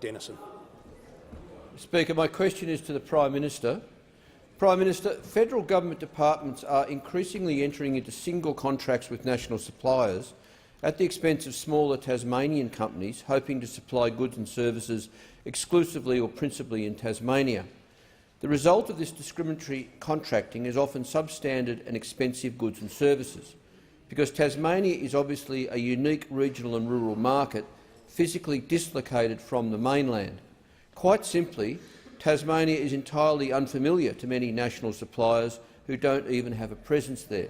Denison. Speaker, my question is to the Prime Minister. Prime Minister, federal government departments are increasingly entering into single contracts with national suppliers at the expense of smaller Tasmanian companies hoping to supply goods and services exclusively or principally in Tasmania. The result of this discriminatory contracting is often substandard and expensive goods and services. Because Tasmania is obviously a unique regional and rural market, physically dislocated from the mainland. Quite simply, Tasmania is entirely unfamiliar to many national suppliers who don't even have a presence there.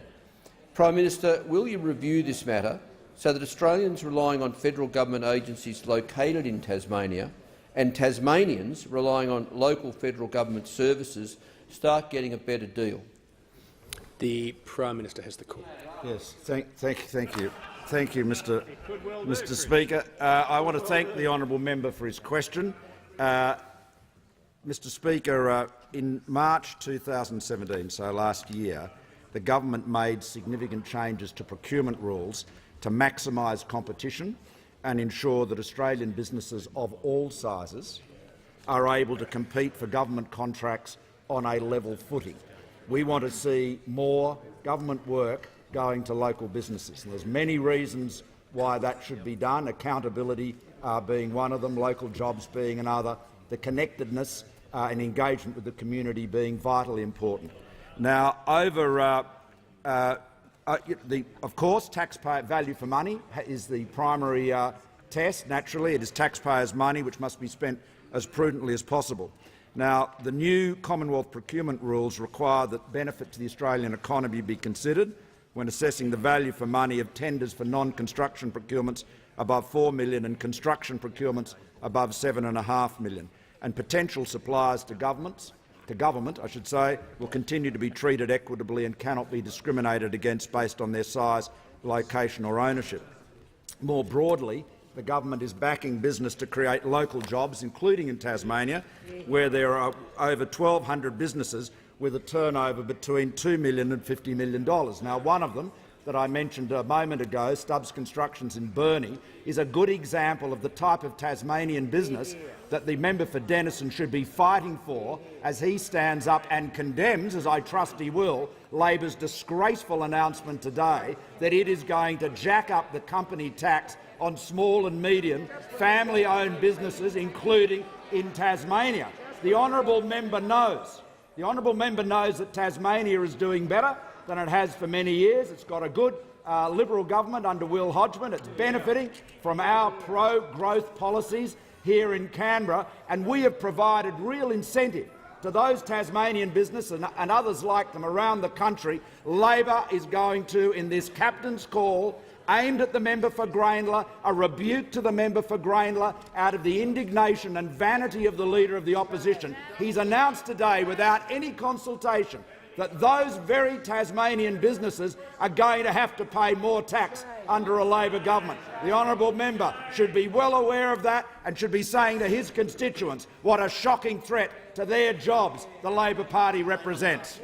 Prime Minister, will you review this matter so that Australians relying on federal government agencies located in Tasmania and Tasmanians relying on local federal government services start getting a better deal? The Prime Minister has the call. Yes, thank you. Thank you, Mr. Speaker. I want to thank the honourable member for his question. Mr. Speaker, in March 2017, so last year, the government made significant changes to procurement rules to maximise competition and ensure that Australian businesses of all sizes are able to compete for government contracts on a level footing. We want to see more government work going to local businesses. And there's many reasons why that should be done, accountability being one of them, local jobs being another, the connectedness and engagement with the community being vitally important. Now, of course, taxpayer value for money is the primary test. Naturally, it is taxpayers' money which must be spent as prudently as possible. Now, the new Commonwealth procurement rules require that benefit to the Australian economy be considered when assessing the value for money of tenders for non-construction procurements above $4 million and construction procurements above $7.5 million. And potential suppliers to government, will continue to be treated equitably and cannot be discriminated against based on their size, location or ownership. More broadly, the government is backing business to create local jobs, including in Tasmania, where there are over 1,200 businesses with a turnover between $2 million and $50 million. Now, one of them that I mentioned a moment ago, Stubbs Constructions in Burnie, is a good example of the type of Tasmanian business that the member for Denison should be fighting for as he stands up and condemns, as I trust he will, Labor's disgraceful announcement today that it is going to jack up the company tax on small and medium family-owned businesses, including in Tasmania. The honourable member knows that Tasmania is doing better than it has for many years. It's got a good Liberal government under Will Hodgman. It's benefiting from our pro-growth policies here in Canberra, and we have provided real incentive to those Tasmanian businesses and others like them around the country. Labor is going to, in this captain's call, aimed at the member for Grainler, a rebuke to the member for Grainler out of the indignation and vanity of the Leader of the Opposition. He's announced today, without any consultation, that those very Tasmanian businesses are going to have to pay more tax under a Labor government. The honourable member should be well aware of that and should be saying to his constituents what a shocking threat to their jobs the Labor Party represents.